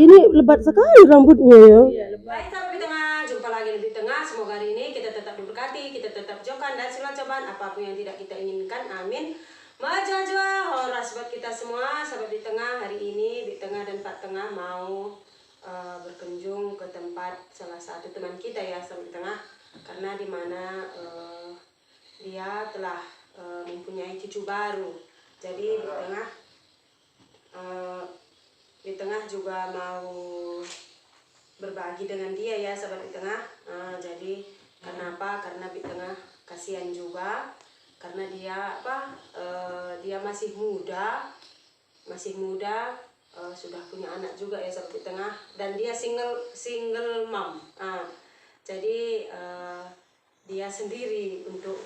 Ini lebat sekali rambutnya ya. Iya, lebat. Baik, sahabat di tengah, jumpa lagi di tengah. Semoga hari ini kita tetap diberkati, kita tetap jauhkan dari segala cobaan apapun yang tidak kita inginkan. Amin. Majajwa horas buat kita semua, sahabat di tengah. Hari ini di tengah dan Pak Tengah mau berkunjung ke tempat salah satu teman kita ya, sahabat di tengah, karena di mana dia telah mempunyai cucu baru. Jadi di tengah juga mau berbagi dengan dia ya, sahabat di tengah. Jadi kenapa? Karena di tengah kasihan juga, karena dia dia masih muda, sudah punya anak juga ya, sahabat di tengah, dan dia single mom. Jadi dia sendiri untuk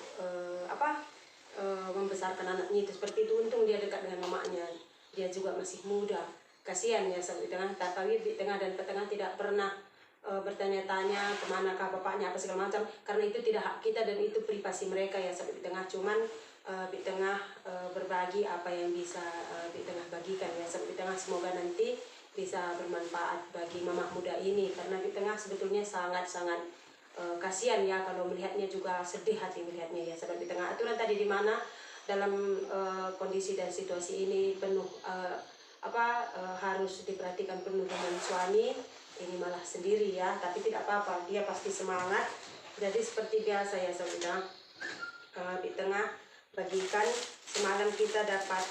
membesarkan anaknya itu seperti itu. Untung dia dekat dengan mamanya, dia juga masih muda. Kasihan ya, sahabat di tengah. Tapi di tengah dan petengah tidak pernah bertanya-tanya kemanakah bapaknya apa segala macam, karena itu tidak hak kita dan itu privasi mereka ya, sahabat di tengah. Cuman di tengah berbagi apa yang bisa di tengah bagikan ya, sahabat di tengah. Semoga nanti bisa bermanfaat bagi mamah muda ini, karena di tengah sebetulnya sangat-sangat kasihan ya, kalau melihatnya juga sedih hati melihatnya ya, sahabat di tengah. Aturan tadi di mana dalam kondisi dan situasi ini penuh harus diperhatikan penuh dengan suami, ini malah sendiri ya, tapi tidak apa-apa, dia pasti semangat. Jadi seperti biasa ya, saudara, di tengah bagikan semalam kita dapat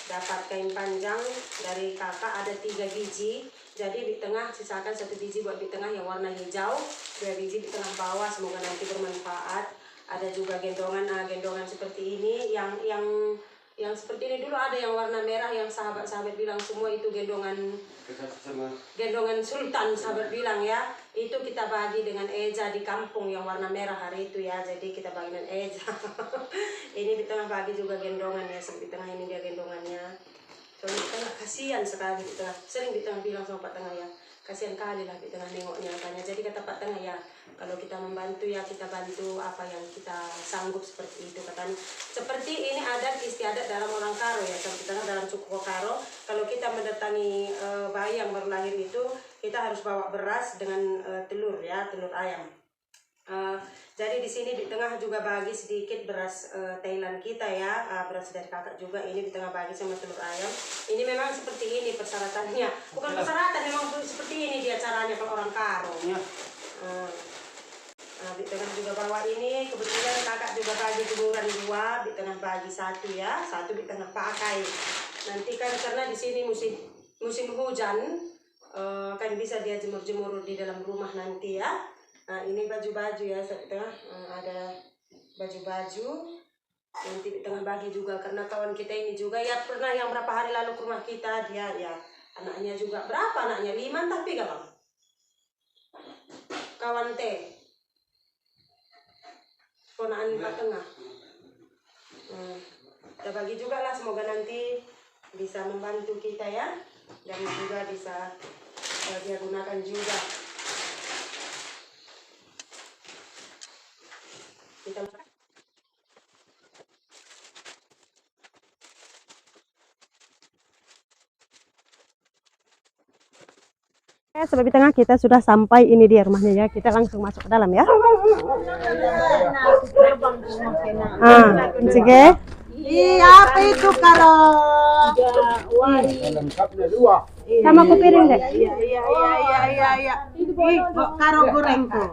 dapat kain panjang dari kakak, ada 3 biji. Jadi di tengah sisakan 1 biji buat di tengah yang warna hijau, 2 biji di tengah bawah, semoga nanti bermanfaat. Ada juga gendongan seperti ini, yang seperti ini dulu ada yang warna merah, yang sahabat-sahabat bilang semua itu gendongan sultan, sahabat bilang ya. Itu kita bagi dengan Eja di kampung yang warna merah hari itu ya, jadi kita bagi dengan Eja. Ini di tengah bagi juga gendongan ya, di tengah ini dia gendongannya. Soalnya di tengah kasihan sekali di tengah, sering di tengah bilang sama Pak Tengah ya, kasihan kali lah di tengah nengoknya katanya. Jadi kata Pak Tengah ya, kalau kita membantu ya kita bantu apa yang kita sanggup, seperti itu katanya. Seperti ini adat istiadat dalam orang Karo ya, di tengah dalam suku Karo, kalau kita mendatangi bayi yang baru lahir itu, kita harus bawa beras dengan telur ya, telur ayam. Jadi di sini di tengah juga bagi sedikit beras Thailand kita ya, beras dari kakak juga ini di tengah bagi sama telur ayam. Ini memang seperti ini persyaratannya, bukan persyaratan, memang seperti ini dia caranya kalau orang Karo. Di tengah juga bawa ini, kebetulan kakak juga bagi jemuran 2, di tengah bagi 1 ya, 1 di tengah pakai. Nanti kan karena di sini musim hujan, kan bisa dia jemur-jemur di dalam rumah nanti ya. Nah ini baju-baju ya, di tengah ada baju-baju, nanti di tengah bagi juga, karena kawan kita ini juga ya pernah yang berapa hari lalu ke rumah kita, dia ya anaknya juga, berapa anaknya, 5 tapi gak bang? Kawan teh ponaan Pak Tengah. Kita bagi juga lah, semoga nanti bisa membantu kita ya, dan juga bisa dia gunakan juga. Kita Sahabat di tengah, kita sudah sampai, ini dia rumahnya ya, kita langsung masuk ke dalam ya. Iya, apa itu kalau sama aku piring deh. Iya. Karo goreng tuh.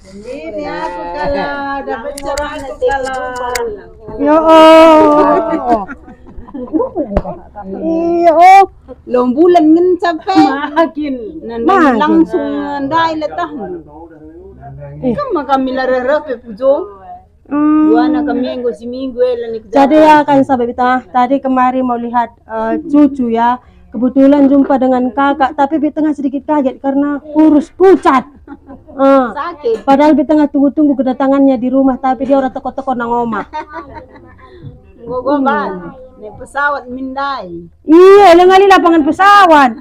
Ini aku kalau dapat cerah itu kalau Iya long bulan ngen sampai makin langsung ndai letah. Kama kami larara pe pujo. Buana kami seminggu Jadi ya kan sahabat kita, tadi kemari mau lihat cucu ya, kebetulan jumpa dengan kakak, tapi di tengah sedikit kaget karena kurus pucat. sakit. Padahal di tengah tunggu-tunggu kedatangannya di rumah, tapi dia udah toko-toko nang oma. Gogoban, nih pesawat mindai. Iya, lengali lapangan pesawat.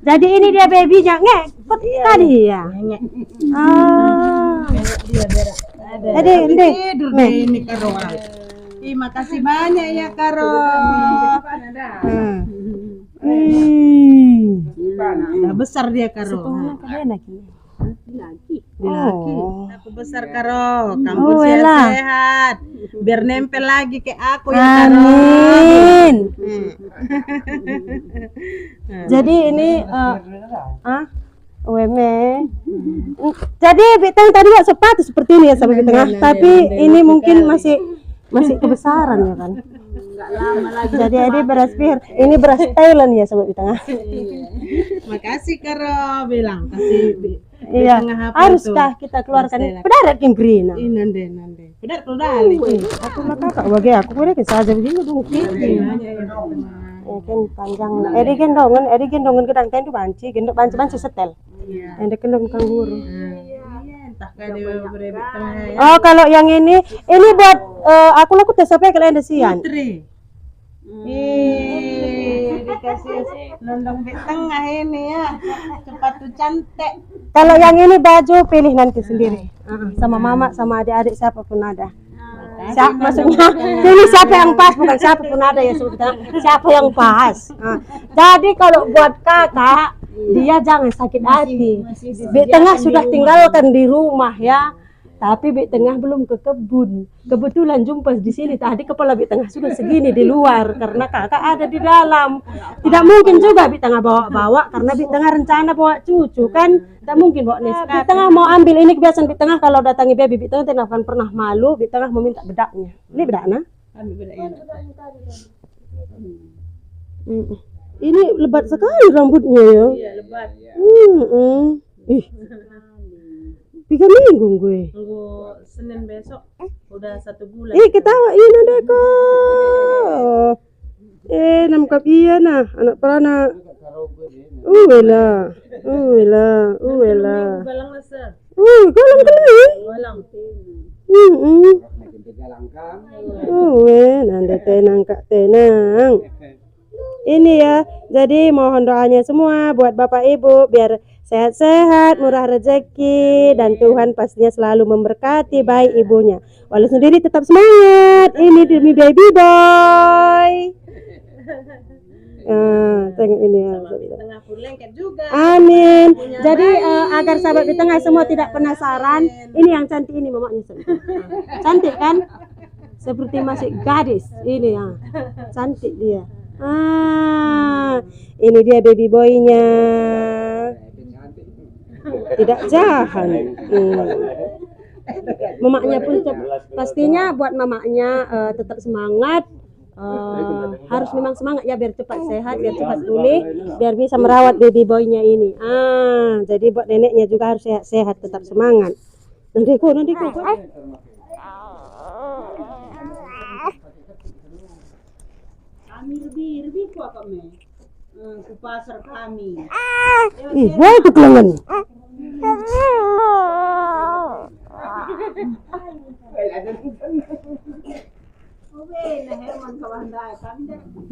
Jadi ini dia babynya, ngekot tadi ya. Tidur deh ini Karo. Terima kasih banyak ya Karo. Udah besar dia karo. lagi. Laki. Aku besar karo. Kamu Oh, elah. sehat-sehat. Biar nempel lagi kayak aku ya karo. Amin. Jadi ini Weme. Jadi Bitang tadi nggak sepatu seperti ini ya sampai di tengah, tapi ini mungkin masih kebesaran ya kan. Enggak lama lagi. Jadi ini beras pir, ini beras Thailand ya sobat di tengah. Makasih karo bilang kasih Iya. Haruskah kita keluarkan pedarat yang green? Nande. Benar kalau dali. Aku mah kakak bagi aku boleh saja begini mungkin. Kan panjang. Edi gendongan gedang kan itu banci setel. Ede gendong kangguru. Entah kan dia berebut tengah ya. Oh, kalau yang ini buat aku tes apa kalian desian. Putri. Dikasih londong di tengah ini ya. Sepatu cantik. Kalau yang ini baju pilih nanti sendiri. Sama mama sama adik-adik siapapun ada. Maksudnya pilih siapa yang pas, bukan siapa pun ada ya sudah. Siapa yang pas. Jadi kalau buat kakak dia jangan sakit hati. Bik Tengah sudah tinggalkan di rumah ya. Tapi Bik Tengah belum ke kebun. Kebetulan jumpa di sini tadi kepala Bik Tengah sudah segini di luar karena kakak ada di dalam. Tidak mungkin juga Bik Tengah bawa karena Bik Tengah rencana bawa cucu kan. Tidak mungkin bawa Nes. Bik Tengah mau ambil ini kebiasaan Bik Tengah kalau datangi baby Bik Tengah tidak akan pernah malu. Bik Tengah mau minta bedaknya. Ini bedaknya. Ambil bedaknya. Ini lebat sekali rambutnya ya. Iya, lebat. Ih. 3 minggu gue. Tunggu Senin besok udah 1 bulan. Ketawa ini deh kok. Nam kapia nah anak perana. Uwela. Galang lasa. Galang kali. Galang. Nanda tenang kak tenang. Ini ya, jadi mohon doanya semua buat Bapak Ibu biar sehat-sehat, murah rezeki, dan Tuhan pastinya selalu memberkati baik ibunya. Walau sendiri tetap semangat. Ini demi baby boy. Tengok ini ya. Tengah pun lengket juga. Amin. Jadi agar sahabat di tengah semua tidak penasaran, ini yang cantik ini mamanya cantik kan? Seperti masih gadis ini ya. Cantik dia. Ini dia baby boynya. Tidak jahan. Mamaknya pun pastinya buat mamaknya tetap semangat. Harus memang semangat ya biar cepat sehat, biar cepat pulih, biar bisa merawat baby boynya ini. Jadi buat neneknya juga harus sehat-sehat, tetap semangat. Nanti kok. Kami lebih kuat kami. Ke pasar kami. Wah itu kelengan.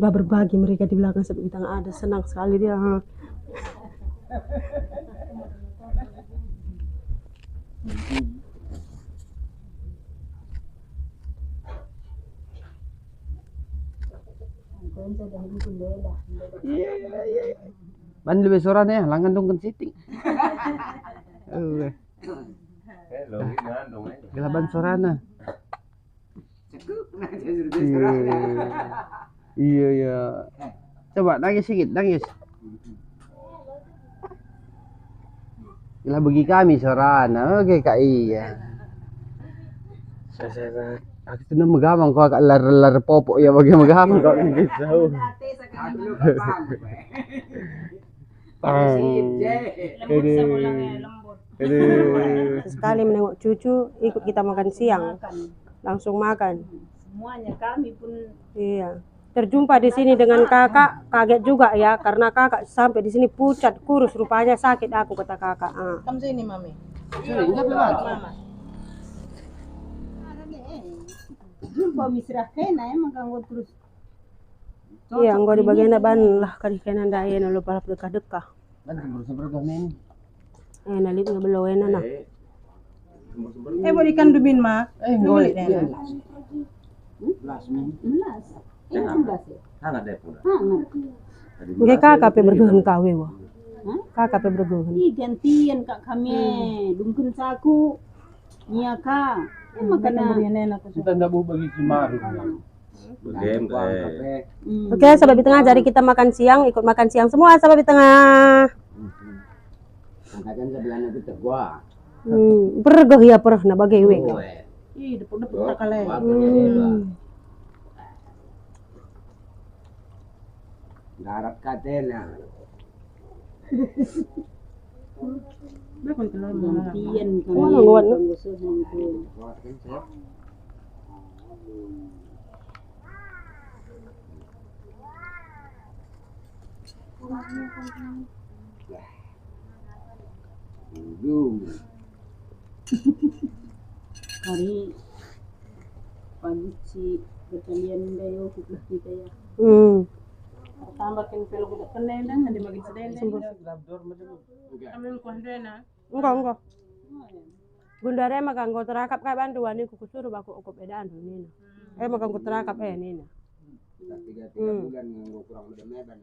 Udah berbagi mereka di belakang seperti tengah ada, senang sekali dia. Ban lebih soran ya, langan dong kan siting. Gelaban sorana. Iya. Coba nangis sedikit, nangis. Gila bagi kami sorana, oke kak iya. Saya aku tuh megamang kau agak lar popok ya bagi megamang kau gitu. Sekali menengok cucu, ikut kita makan siang, langsung makan. Semuanya kami pun. Iya. Terjumpa di sini dengan kakak, kaget juga ya, karena kakak sampai di sini pucat, kurus, rupanya sakit aku kata kakak. Kamu sini mami. Mama. Jumpa misrah kena emang kamu terus. Iya, enggak di bagian ban lah kali kanan daya na lupa dekat-dekat. Ban seberapa men? Nalit nga belawena na. Mau ikan dubin ma? Ngolek deh. Belas men. Hangat deh pula. Nggak kakak pe bergohan kawe wah. Kakak pe bergohan. Ih gantian kak kami, dungkun saku, iya kak. Makanya Kita ndak mau bagi si Maru. Oke, sahabat di tengah, jadi kita makan siang, ikut makan siang semua sahabat di tengah. Angkatan sebelahnya itu gua. Pergoh ya perah na bagawe. ih depuk-depuk tak kale. Darat katena. Gantian Wala ngawat no. Hari pagi si batalian dayo kuplah kita ya. Tambah kan pelo kita kenenang ada bagi sedeng. Ambil kuandena. Enggak. Gundare makan ko terakap kay banduan ni kukusuro ba ko edaan ni. Makan ko terakap ni na. 3 bulan nganggo kurang lebih ban